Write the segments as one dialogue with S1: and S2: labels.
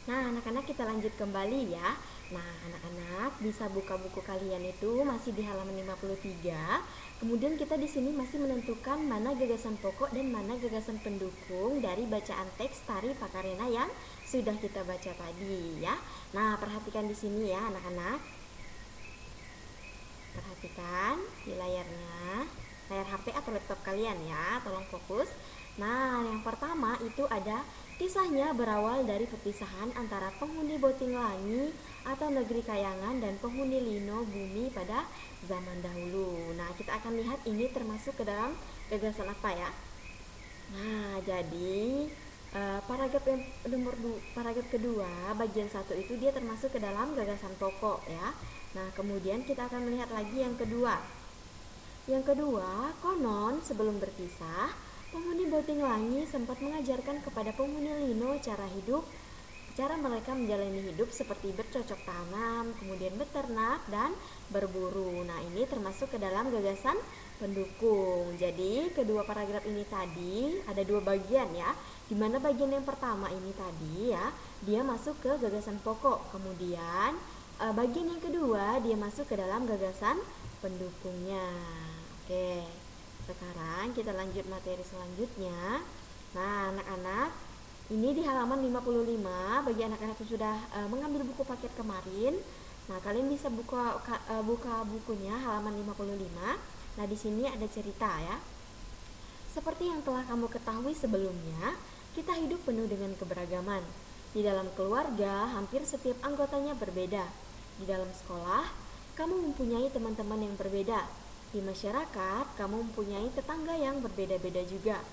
S1: Nah, anak-anak kita lanjut kembali ya. Nah, anak-anak bisa buka buku kalian itu masih di halaman 53. Kemudian kita di sini masih menentukan mana gagasan pokok dan mana gagasan pendukung dari bacaan teks Tari Pakarena yang sudah kita baca tadi ya. Nah, perhatikan di sini ya anak-anak. Perhatikan di layarnya, layar HP atau laptop kalian ya, tolong fokus. Nah, yang pertama itu ada kisahnya berawal dari perpisahan antara penghuni Botinglangi atau negeri Kayangan dan penghuni Lino Bumi pada zaman dahulu. Nah, kita akan lihat ini termasuk ke dalam gagasan apa ya. Nah, jadi paragraf yang paragraf kedua bagian 1 itu dia termasuk ke dalam gagasan pokok ya. Nah, kemudian kita akan melihat lagi yang kedua. Yang kedua, konon sebelum berpisah, penghuni Botinglangi sempat mengajarkan kepada penghuni Lino cara mereka menjalani hidup seperti bercocok tanam, kemudian beternak dan berburu. Nah, ini termasuk ke dalam gagasan pendukung. Jadi, kedua paragraf ini tadi ada dua bagian ya. Di mana bagian yang pertama ini tadi ya, dia masuk ke gagasan pokok. Kemudian, bagian yang kedua dia masuk ke dalam gagasan pendukungnya. Oke. Sekarang kita lanjut materi selanjutnya. Nah, anak-anak, ini di halaman 55 bagi anak-anak yang sudah mengambil buku paket kemarin. Nah, kalian bisa buka bukunya halaman 55. Nah, di sini ada cerita ya. Seperti yang telah kamu ketahui sebelumnya, kita hidup penuh dengan keberagaman. Di dalam keluarga, hampir setiap anggotanya berbeda. Di dalam sekolah, kamu mempunyai teman-teman yang berbeda. Di masyarakat, kamu mempunyai tetangga yang berbeda-beda juga.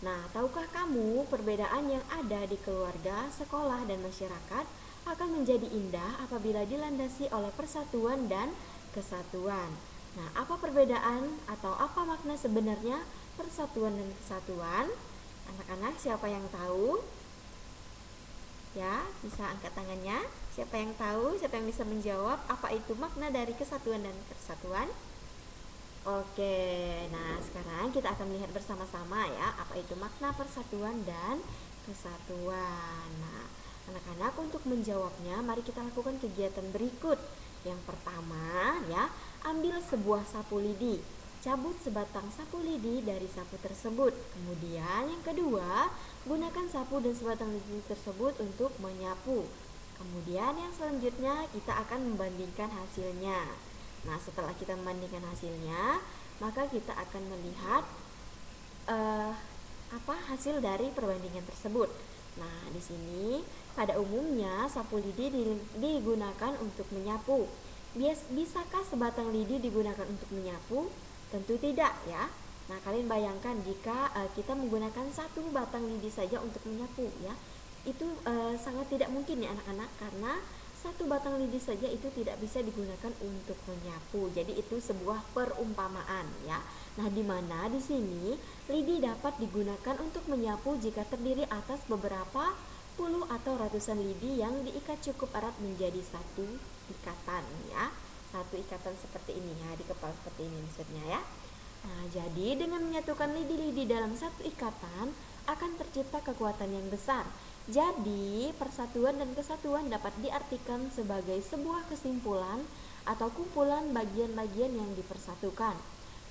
S1: Nah, tahukah kamu perbedaan yang ada di keluarga, sekolah, dan masyarakat akan menjadi indah apabila dilandasi oleh persatuan dan kesatuan. Nah, apa perbedaan atau apa makna sebenarnya persatuan dan kesatuan? Anak-anak, siapa yang tahu? Ya, bisa angkat tangannya. Siapa yang tahu? Siapa yang bisa menjawab apa itu makna dari kesatuan dan persatuan? Oke, nah sekarang kita akan melihat bersama-sama ya apa itu makna persatuan dan kesatuan. Nah, anak-anak untuk menjawabnya mari kita lakukan kegiatan berikut. Yang pertama ya, ambil sebuah sapu lidi. Cabut sebatang sapu lidi dari sapu tersebut. Kemudian yang kedua, gunakan sapu dan sebatang lidi tersebut untuk menyapu. Kemudian yang selanjutnya kita akan membandingkan hasilnya. Nah, setelah kita membandingkan hasilnya, maka kita akan melihat apa hasil dari perbandingan tersebut. Nah, di sini pada umumnya sapu lidi digunakan untuk menyapu. Bisakah sebatang lidi digunakan untuk menyapu? Tentu tidak ya. Nah, kalian bayangkan jika kita menggunakan satu batang lidi saja untuk menyapu ya. Itu sangat tidak mungkin ya anak-anak, karena satu batang lidi saja itu tidak bisa digunakan untuk menyapu. Jadi itu sebuah perumpamaan ya. Nah, di mana di sini lidi dapat digunakan untuk menyapu jika terdiri atas beberapa puluh atau ratusan lidi yang diikat cukup erat menjadi satu ikatan ya. Satu ikatan seperti ini ya, di kepala seperti ini maksudnya ya. Nah, jadi dengan menyatukan lidi-lidi dalam satu ikatan akan tercipta kekuatan yang besar. Jadi, persatuan dan kesatuan dapat diartikan sebagai sebuah kesimpulan atau kumpulan bagian-bagian yang dipersatukan.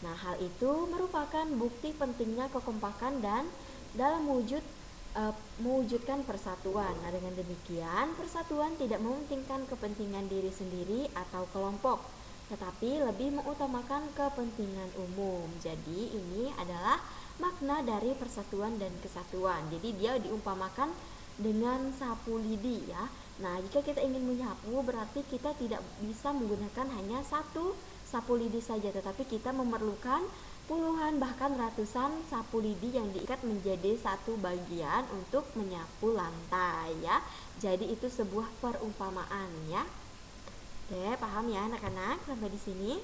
S1: Nah, hal itu merupakan bukti pentingnya kekompakan dan dalam mewujudkan persatuan. Nah, dengan demikian, persatuan tidak mementingkan kepentingan diri sendiri atau kelompok, tetapi lebih mengutamakan kepentingan umum. Jadi, ini adalah makna dari persatuan dan kesatuan. Jadi, dia diumpamakan dengan sapu lidi ya. Nah, jika kita ingin menyapu berarti kita tidak bisa menggunakan hanya satu sapu lidi saja, tetapi kita memerlukan puluhan bahkan ratusan sapu lidi yang diikat menjadi satu bagian untuk menyapu lantai ya. Jadi itu sebuah perumpamaan ya. Oke, paham ya anak-anak sampai di sini?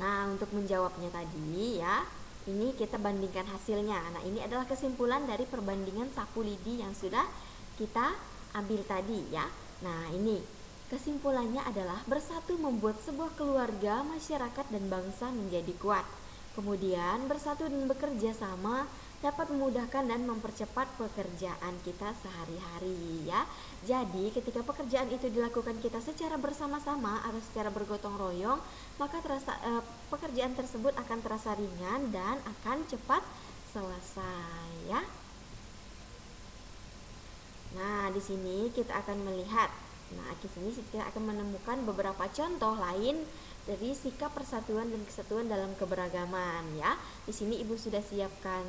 S1: Nah, untuk menjawabnya tadi ya, ini kita bandingkan hasilnya. Nah, ini adalah kesimpulan dari perbandingan sapu lidi yang sudah kita ambil tadi ya. Nah, ini kesimpulannya adalah bersatu membuat sebuah keluarga, masyarakat, dan bangsa menjadi kuat. Kemudian bersatu dan bekerja sama dapat memudahkan dan mempercepat pekerjaan kita sehari-hari ya. Jadi ketika pekerjaan itu dilakukan kita secara bersama-sama atau secara bergotong royong, maka pekerjaan tersebut akan terasa ringan dan akan cepat selesai ya. Nah, di sini kita akan melihat. Nah, di sini kita akan menemukan beberapa contoh lain dari sikap persatuan dan kesatuan dalam keberagaman ya. Di sini Ibu sudah siapkan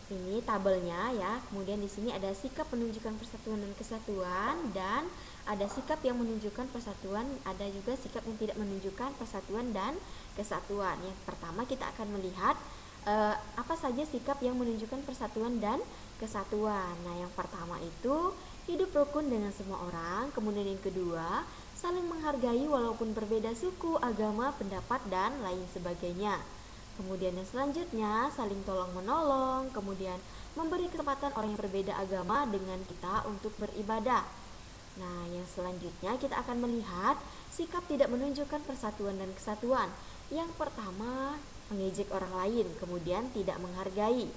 S1: ini tabelnya ya. Kemudian di sini ada sikap menunjukkan persatuan dan kesatuan, dan ada sikap yang menunjukkan persatuan, ada juga sikap yang tidak menunjukkan persatuan dan kesatuan. Yang pertama kita akan melihat apa saja sikap yang menunjukkan persatuan dan kesatuan. Nah, yang pertama itu hidup rukun dengan semua orang. Kemudian yang kedua, saling menghargai walaupun berbeda suku, agama, pendapat, dan lain sebagainya. Kemudian yang selanjutnya, saling tolong menolong. Kemudian memberi kesempatan orang yang berbeda agama dengan kita untuk beribadah. Nah, yang selanjutnya kita akan melihat sikap tidak menunjukkan persatuan dan kesatuan. Yang pertama, mengejek orang lain, kemudian tidak menghargai.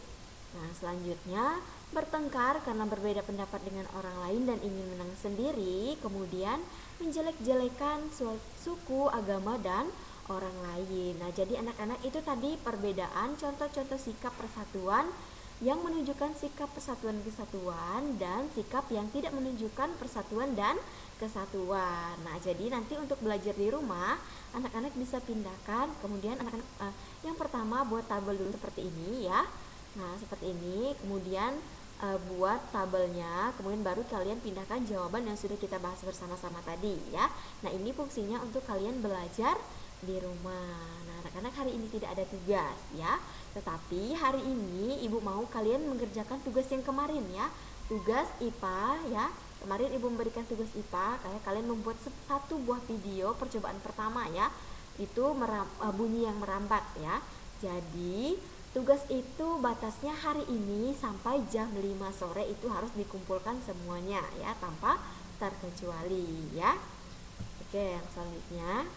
S1: Nah, selanjutnya bertengkar karena berbeda pendapat dengan orang lain dan ingin menang sendiri, kemudian menjelek-jelekan suku, agama, dan orang lain. Nah, jadi anak-anak itu tadi perbedaan contoh-contoh sikap persatuan yang menunjukkan sikap persatuan kesatuan dan sikap yang tidak menunjukkan persatuan dan kesatuan. Nah, jadi nanti untuk belajar di rumah, anak-anak bisa pindahkan. Kemudian anak-anak yang pertama buat tabel dulu seperti ini ya. Nah, seperti ini. Kemudian buat tabelnya, kemudian baru kalian pindahkan jawaban yang sudah kita bahas bersama-sama tadi ya. Nah, ini fungsinya untuk kalian belajar di rumah. Nah, anak-anak hari ini tidak ada tugas ya, tetapi hari ini Ibu mau kalian mengerjakan tugas yang kemarin ya, tugas IPA ya. Kemarin Ibu memberikan tugas IPA, kayak kalian membuat satu buah video percobaan pertama ya, itu bunyi yang merambat ya. Jadi tugas itu batasnya hari ini sampai jam 5 sore itu harus dikumpulkan semuanya ya, tanpa terkecuali ya. Oke, yang selanjutnya.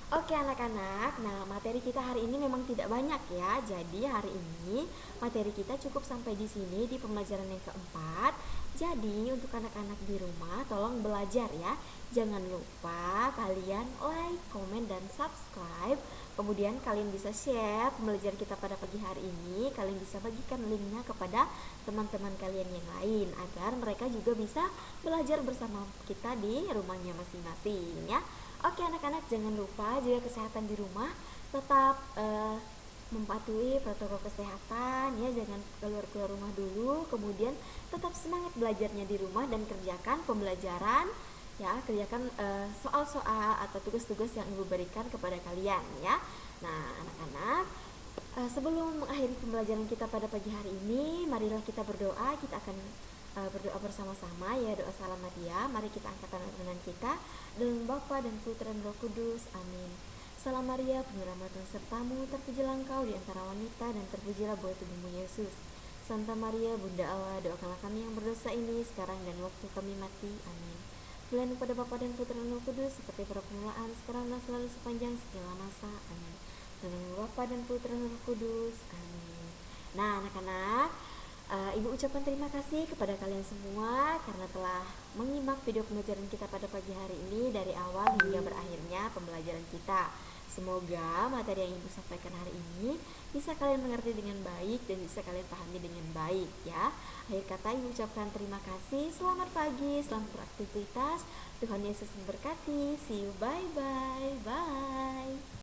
S1: Oke anak-anak, nah materi kita hari ini memang tidak banyak ya. Jadi hari ini materi kita cukup sampai di sini di pembelajaran yang keempat. Jadi untuk anak-anak di rumah tolong belajar ya. Jangan lupa kalian like, komen, dan subscribe. Kemudian kalian bisa share pembelajaran kita pada pagi hari ini. Kalian bisa bagikan linknya kepada teman-teman kalian yang lain agar mereka juga bisa belajar bersama kita di rumahnya masing-masing ya. Oke anak-anak, jangan lupa jaga kesehatan di rumah, tetap mematuhi protokol kesehatan ya, jangan keluar rumah dulu. Kemudian tetap semangat belajarnya di rumah dan kerjakan pembelajaran ya, kerjakan soal-soal atau tugas-tugas yang Ibu berikan kepada kalian ya. Nah anak-anak, sebelum mengakhiri pembelajaran kita pada pagi hari ini, marilah kita berdoa. Kita akan berdoa bersama-sama ya, doa salam Maria. Mari kita angkat tangan kita. Dalam Bapa dan Putra dan Roh Kudus. Amin. Salam Maria, penuh rahmat Tuhan sertamu, terpujilah engkau di antara wanita dan terpujilah buah tubuhmu Yesus. Santa Maria, Bunda Allah, doakanlah kami yang berdosa ini sekarang dan waktu kami mati. Amin. Selain kepada Bapa dan Putra dan Roh Kudus, seperti permulaan, sekarang dan selalu sepanjang segala masa. Amin. Dalam Bapa dan Putra dan Roh Kudus. Amin. Nah anak-anak, Ibu ucapkan terima kasih kepada kalian semua karena telah menyimak video pembelajaran kita pada pagi hari ini dari awal hingga berakhirnya pembelajaran kita. Semoga materi yang Ibu sampaikan hari ini bisa kalian mengerti dengan baik dan bisa kalian pahami dengan baik ya. Akhir kata Ibu ucapkan terima kasih. Selamat pagi, selamat beraktivitas. Tuhan Yesus memberkati. See you, bye bye. Bye.